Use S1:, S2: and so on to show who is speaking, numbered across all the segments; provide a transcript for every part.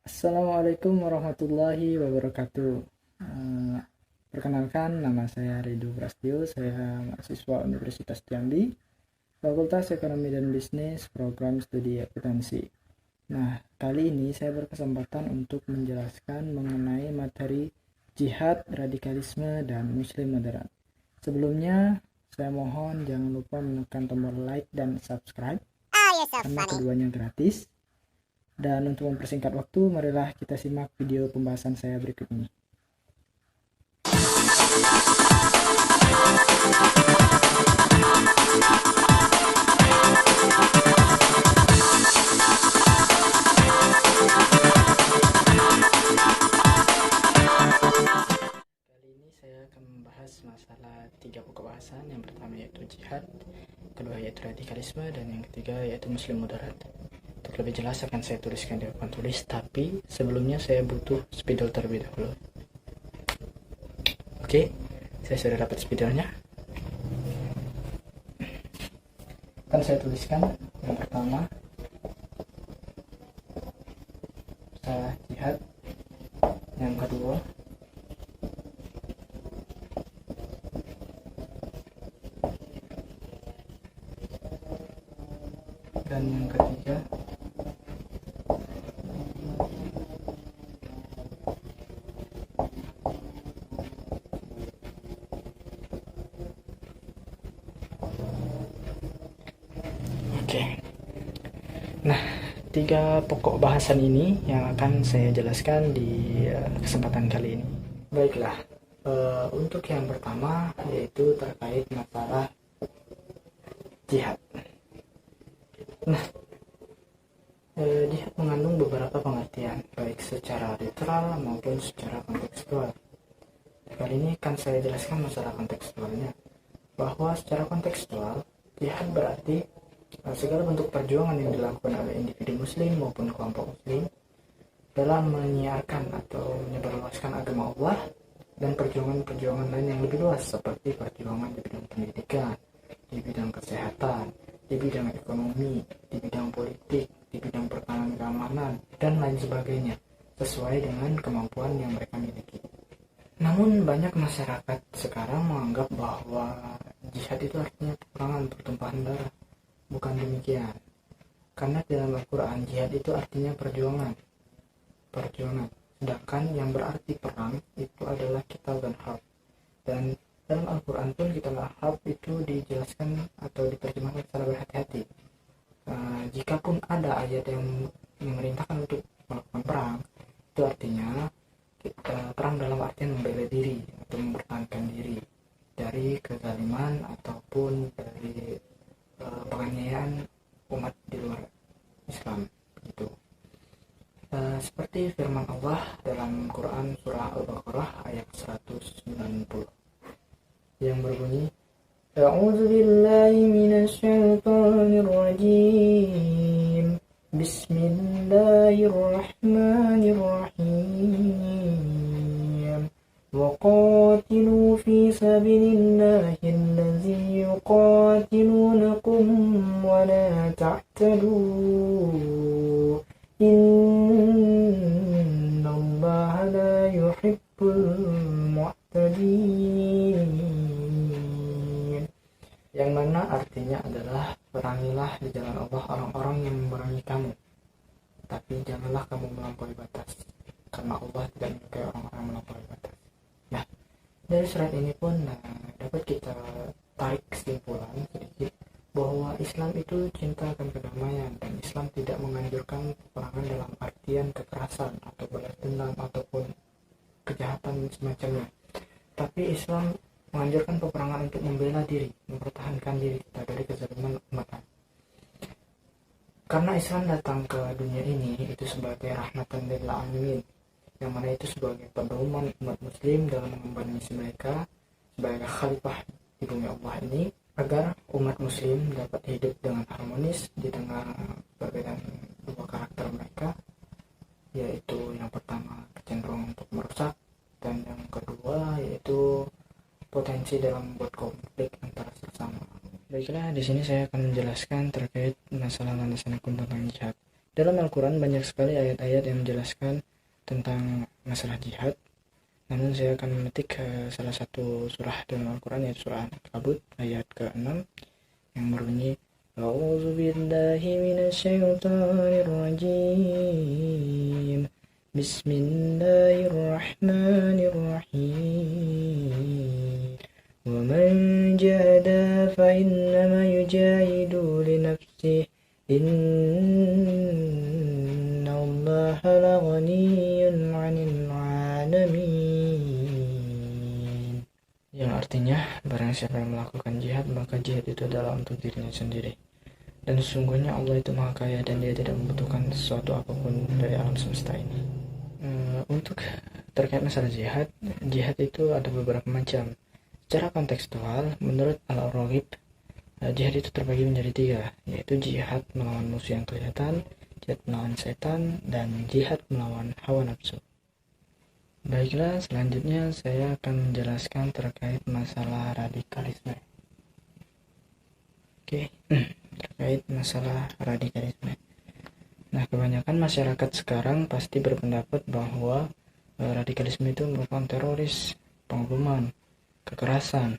S1: Assalamualaikum warahmatullahi wabarakatuh. Eh, Perkenalkan, nama saya Rido Prastio. Saya mahasiswa Universitas Jambi, Fakultas Ekonomi dan Bisnis, Program Studi Akuntansi. Nah, kali ini saya berkesempatan untuk menjelaskan mengenai materi jihad, radikalisme, dan Muslim moderat. Sebelumnya, saya mohon jangan lupa menekan tombol like dan subscribe karena keduanya gratis. Dan untuk mempersingkat waktu, marilah kita simak video pembahasan saya berikut ini. Kali ini saya akan membahas masalah 3 pokok bahasan. Yang pertama yaitu jihad, kedua yaitu radikalisme, dan yang ketiga yaitu Muslim moderat. Untuk lebih jelas akan saya tuliskan di papan tulis, tapi sebelumnya saya butuh spidol terlebih dahulu. Oke, saya sudah dapat spidolnya. Akan saya tuliskan yang pertama masalah jihad, yang kedua dan yang ketiga oke. Nah, 3 pokok bahasan ini yang akan saya jelaskan di kesempatan kali ini. Baiklah, untuk yang pertama yaitu terkait masalah jihad. Nah, jihad mengandung beberapa pengertian, baik secara literal maupun secara kontekstual. Kali ini akan saya jelaskan masalah kontekstualnya, bahwa secara kontekstual jihad berarti segala bentuk perjuangan yang dilakukan oleh individu muslim maupun kelompok muslim dalam menyiarkan atau menyebarluaskan agama Allah, dan perjuangan-perjuangan lain yang lebih luas seperti perjuangan di bidang pendidikan, di bidang kesehatan, di bidang ekonomi, di bidang politik, di bidang pertahanan keamanan, dan lain sebagainya, sesuai dengan kemampuan yang mereka miliki. Namun banyak masyarakat sekarang menganggap bahwa jihad itu artinya peperangan, pertumpahan darah. Bukan demikian. Karena dalam Al-Quran jihad itu artinya perjuangan. Sedangkan yang berarti perang itu adalah qital dan harb. Dan dalam Al-Quran pun qital dan harb itu dijelaskan atau diterjemahkan secara berhati-hati. Jikapun ada ayat yang memerintahkan untuk melakukan perang, itu artinya perang dalam artian membela diri atau mempertahankan diri dari kezaliman ataupun dari penganiayaan umat di luar Islam gitu. Seperti firman Allah dalam Quran surah Al-Baqarah ayat 190 yang berbunyi, A'udzu billahi minasy syaithanir rajim. Bismillahirrahmanirrahim. وقاتلوا في سبيل الله الذي يقاتلونكم ولا تعتدوا إن الله لا يحب المعتدين, yang mana artinya adalah perangilah di jalan Allah orang-orang yang memerangi kamu, tapi janganlah kamu melampaui batas, karena Allah tidak menyukai orang-orang yang melampaui batas. Nah, dari surat ini pun dapat kita tarik kesimpulan sedikit bahwa Islam itu cinta akan kedamaian, dan Islam tidak menganjurkan peperangan dalam artian kekerasan atau balas dendam ataupun kejahatan semacamnya. Tapi Islam menganjurkan peperangan untuk membela diri, mempertahankan diri kita dari kezaliman umat. Karena Islam datang ke dunia ini itu sebagai rahmatan lil alamin, yang mana itu sebagai pedoman umat muslim dalam mengemban misi mereka sebagai khalifah di bumi Allah ini, agar umat muslim dapat hidup dengan harmonis di tengah perbedaan dua karakter mereka, yaitu yang pertama kecenderungan untuk merusak, dan yang kedua yaitu potensi dalam membuat konflik antara sesama. Baiklah, di sini saya akan menjelaskan terkait masalah landasan hukum tentang jihad. Dalam Al-Quran banyak sekali ayat-ayat yang menjelaskan tentang masalah jihad. Namun saya akan memetik salah satu surah dalam Al-Quran, yaitu surah Al-Ankabut ayat ke-6 yang berbunyi, A'udzu billahi minasyaitonir rajim. Bismillahirrahmanirrahim. Wa man jahada fa innama yujahidu li nafsihi. Innallaha laghaniyyun 'anil 'alamin. Yang artinya, barang siapa yang melakukan jihad, maka jihad itu adalah untuk dirinya sendiri. Dan sesungguhnya Allah itu maha kaya dan dia tidak membutuhkan sesuatu apapun dari alam semesta ini. Untuk terkait masalah jihad, jihad itu ada beberapa macam. Secara kontekstual, menurut Al-Raghib, jihad itu terbagi menjadi 3, yaitu jihad melawan musuh yang kelihatan, jihad melawan setan, dan jihad melawan hawa nafsu. Baiklah, selanjutnya saya akan menjelaskan terkait masalah radikalisme. Oke, terkait masalah radikalisme. Nah, kebanyakan masyarakat sekarang pasti berpendapat bahwa radikalisme itu merupakan teroris, pengeboman, kekerasan,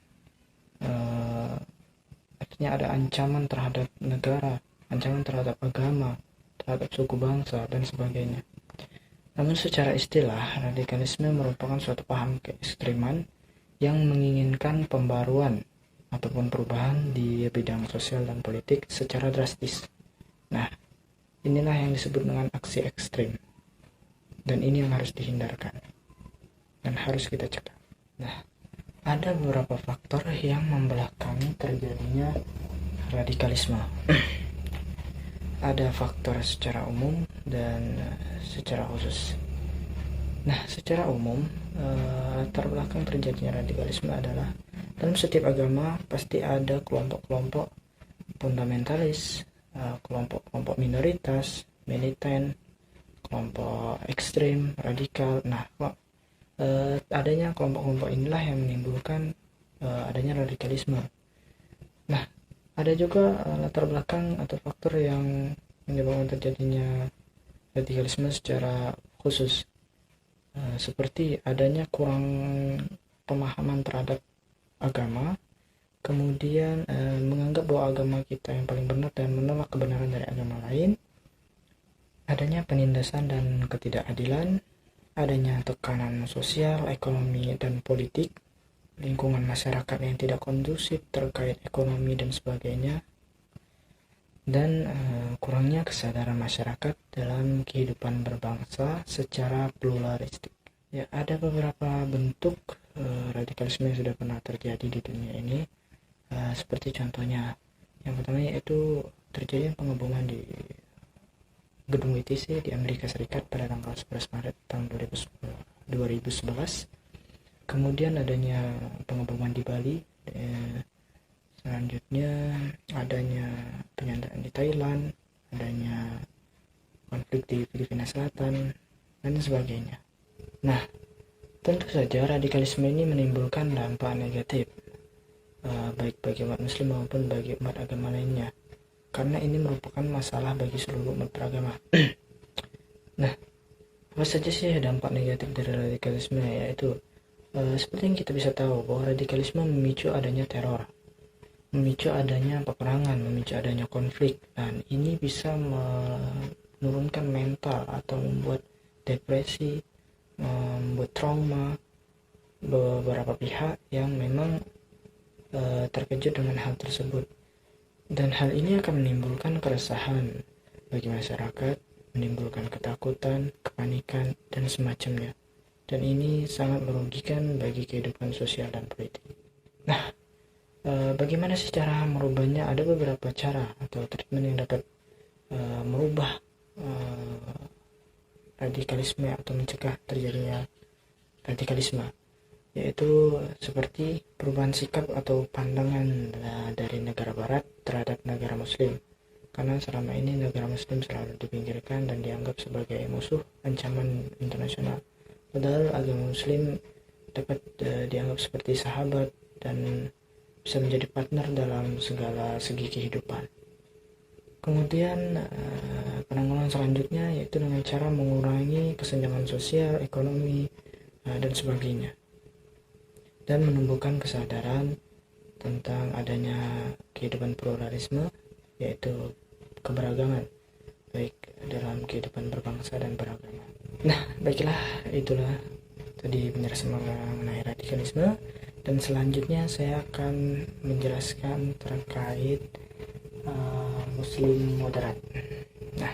S1: artinya ada ancaman terhadap negara, ancaman terhadap agama, terhadap suku bangsa, dan sebagainya. Namun secara istilah, radikalisme merupakan suatu paham keekstreman yang menginginkan pembaruan ataupun perubahan di bidang sosial dan politik secara drastis. Nah, inilah yang disebut dengan aksi ekstrim. Dan ini yang harus dihindarkan dan harus kita cegah. Nah, ada beberapa faktor yang membelakangi terjadinya radikalisme. Ada faktor secara umum dan secara khusus. Nah, secara umum, latar belakang terjadinya radikalisme adalah dalam setiap agama pasti ada kelompok-kelompok fundamentalis, kelompok-kelompok minoritas, militan, kelompok ekstrim, radikal. Nah, adanya kelompok-kelompok inilah yang menimbulkan adanya radikalisme. Nah, ada juga latar belakang atau faktor yang menyebabkan terjadinya radikalisme secara khusus, seperti adanya kurang pemahaman terhadap agama, kemudian menganggap bahwa agama kita yang paling benar dan menolak kebenaran dari agama lain, adanya penindasan dan ketidakadilan, adanya tekanan sosial, ekonomi, dan politik, lingkungan masyarakat yang tidak kondusif terkait ekonomi dan sebagainya, dan kurangnya kesadaran masyarakat dalam kehidupan berbangsa secara pluralistik. Ya, ada beberapa bentuk radikalisme yang sudah pernah terjadi di dunia ini, seperti contohnya yang pertama yaitu terjadi pengeboman di gedung WTC di Amerika Serikat pada tanggal 11 Maret tahun 2011. Kemudian adanya pengeboman di Bali, selanjutnya adanya penyanderaan di Thailand, adanya konflik di Filipina Selatan, dan sebagainya. Nah, tentu saja radikalisme ini menimbulkan dampak negatif, baik bagi umat muslim maupun bagi umat agama lainnya, karena ini merupakan masalah bagi seluruh umat beragama. Nah, apa saja sih dampak negatif dari radikalisme? Yaitu seperti yang kita bisa tahu bahwa radikalisme memicu adanya teror, memicu adanya peperangan, memicu adanya konflik, dan ini bisa menurunkan mental atau membuat depresi, membuat trauma beberapa pihak yang memang terkejut dengan hal tersebut. Dan hal ini akan menimbulkan keresahan bagi masyarakat, menimbulkan ketakutan, kepanikan, dan semacamnya. Dan ini sangat merugikan bagi kehidupan sosial dan politik. Nah, bagaimana sih cara merubahnya? Ada beberapa cara atau treatment yang dapat merubah radikalisme atau mencegah terjadinya radikalisme, yaitu seperti perubahan sikap atau pandangan dari negara barat terhadap negara muslim, karena selama ini negara muslim selalu dipinggirkan dan dianggap sebagai musuh, ancaman internasional, padahal agama muslim dapat dianggap seperti sahabat dan bisa menjadi partner dalam segala segi kehidupan. Kemudian penanggulangan selanjutnya yaitu dengan cara mengurangi kesenjangan sosial, ekonomi, dan sebagainya, dan menumbuhkan kesadaran tentang adanya kehidupan pluralisme, yaitu keberagaman baik dalam kehidupan berbangsa dan beragama. Nah, baiklah, itulah tadi penjelasan mengenai radikalisme, dan selanjutnya saya akan menjelaskan terkait Muslim moderat. Nah,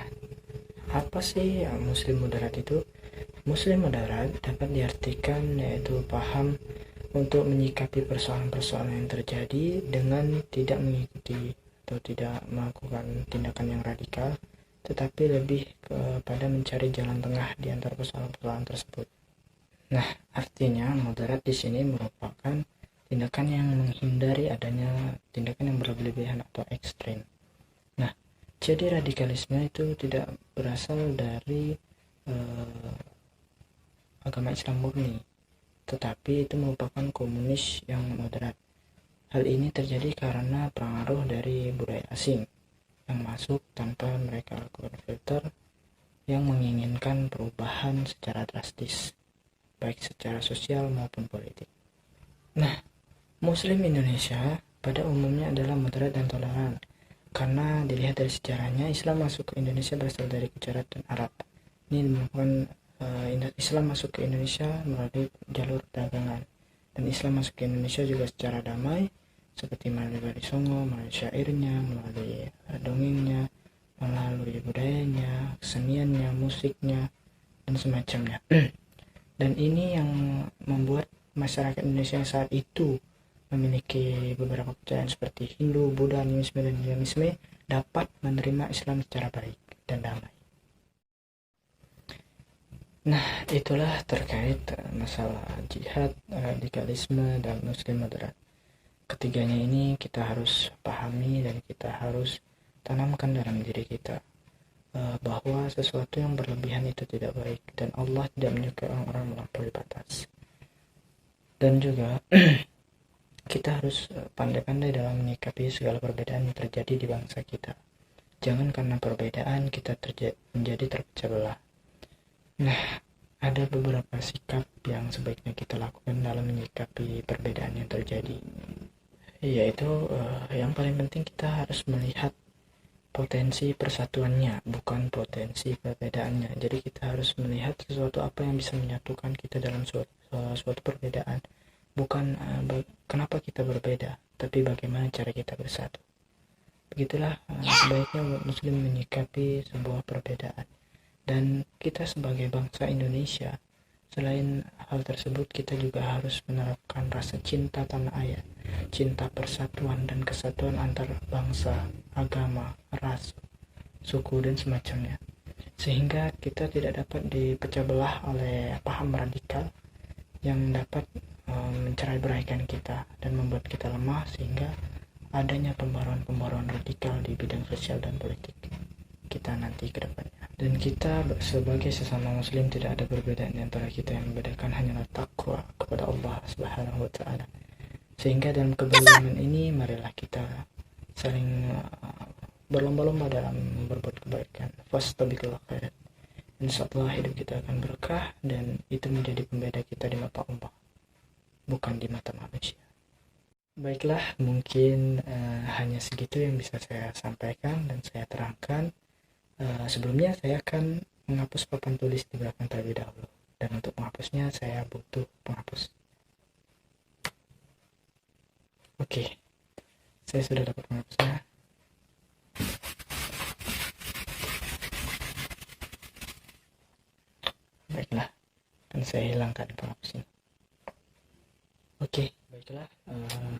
S1: apa sih Muslim moderat itu? Muslim moderat dapat diartikan yaitu paham untuk menyikapi persoalan-persoalan yang terjadi dengan tidak mengikuti atau tidak melakukan tindakan yang radikal, tetapi lebih kepada mencari jalan tengah di antara persoalan-persoalan tersebut. Nah, artinya moderat di sini merupakan tindakan yang menghindari adanya tindakan yang berlebihan atau ekstrim. Nah, jadi radikalisme itu tidak berasal dari agama Islam murni, tetapi itu merupakan komunis yang moderat. Hal ini terjadi karena pengaruh dari budaya asing yang masuk tanpa mereka lakukan filter, yang menginginkan perubahan secara drastis, baik secara sosial maupun politik. Nah, Muslim Indonesia pada umumnya adalah moderat dan toleran, karena dilihat dari sejarahnya Islam masuk ke Indonesia berasal dari Gujarat dan Arab. Ini merupakan Islam masuk ke Indonesia melalui jalur perdagangan, dan Islam masuk ke Indonesia juga secara damai, seperti melalui Wali Songo, melalui syairnya, melalui dongengnya, melalui budayanya, keseniannya, musiknya, dan semacamnya. Dan ini yang membuat masyarakat Indonesia yang saat itu memiliki beberapa kepercayaan seperti Hindu, Buddha, animisme, dan Jainisme dapat menerima Islam secara baik dan damai. Nah, itulah terkait masalah jihad, radikalisme, dan Muslim moderat. Ketiganya ini kita harus pahami dan kita harus tanamkan dalam diri kita, bahwa sesuatu yang berlebihan itu tidak baik, dan Allah tidak menyukai orang-orang melampaui batas. Dan juga kita harus pandai-pandai dalam menyikapi segala perbedaan yang terjadi di bangsa kita. Jangan karena perbedaan kita menjadi terpecah belah. Nah, ada beberapa sikap yang sebaiknya kita lakukan dalam menyikapi perbedaan yang terjadi, yaitu yang paling penting kita harus melihat potensi persatuannya, bukan potensi perbedaannya. Jadi kita harus melihat sesuatu apa yang bisa menyatukan kita dalam suatu perbedaan, bukan kenapa kita berbeda, tapi bagaimana cara kita bersatu. Begitulah sebaiknya Muslim menyikapi sebuah perbedaan. Dan kita sebagai bangsa Indonesia, selain hal tersebut, kita juga harus menerapkan rasa cinta tanah air, cinta persatuan dan kesatuan antar bangsa, agama, ras, suku, dan semacamnya, sehingga kita tidak dapat dipecah belah oleh paham radikal yang dapat mencerai-beraikan kita dan membuat kita lemah, sehingga adanya pembaruan-pembaruan radikal di bidang sosial dan politik kita nanti ke depannya. Dan kita sebagai sesama muslim tidak ada perbedaan di antara kita, yang membedakan hanyalah takwa kepada Allah Subhanahu wa taala. Sehingga dalam keberagaman ini marilah kita saling berlomba-lomba dalam berbuat kebaikan. Fastabiqul khairat. Insyaallah hidup kita akan berkah, dan itu menjadi pembeda kita di mata Allah, bukan di mata manusia. Baiklah, mungkin hanya segitu yang bisa saya sampaikan dan saya terangkan. Sebelumnya saya akan menghapus papan tulis di belakang terlebih dahulu, dan untuk menghapusnya saya butuh penghapus. Oke, saya sudah dapat penghapusnya. Baiklah, dan saya hilangkan penghapusnya. Oke, baiklah,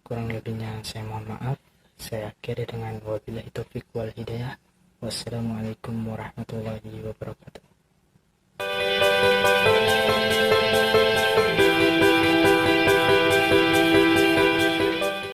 S1: kurang lebihnya saya mohon maaf. Saya akhiri dengan wabillahi taufiq wal hidayah. Wassalamualaikum warahmatullahi wabarakatuh.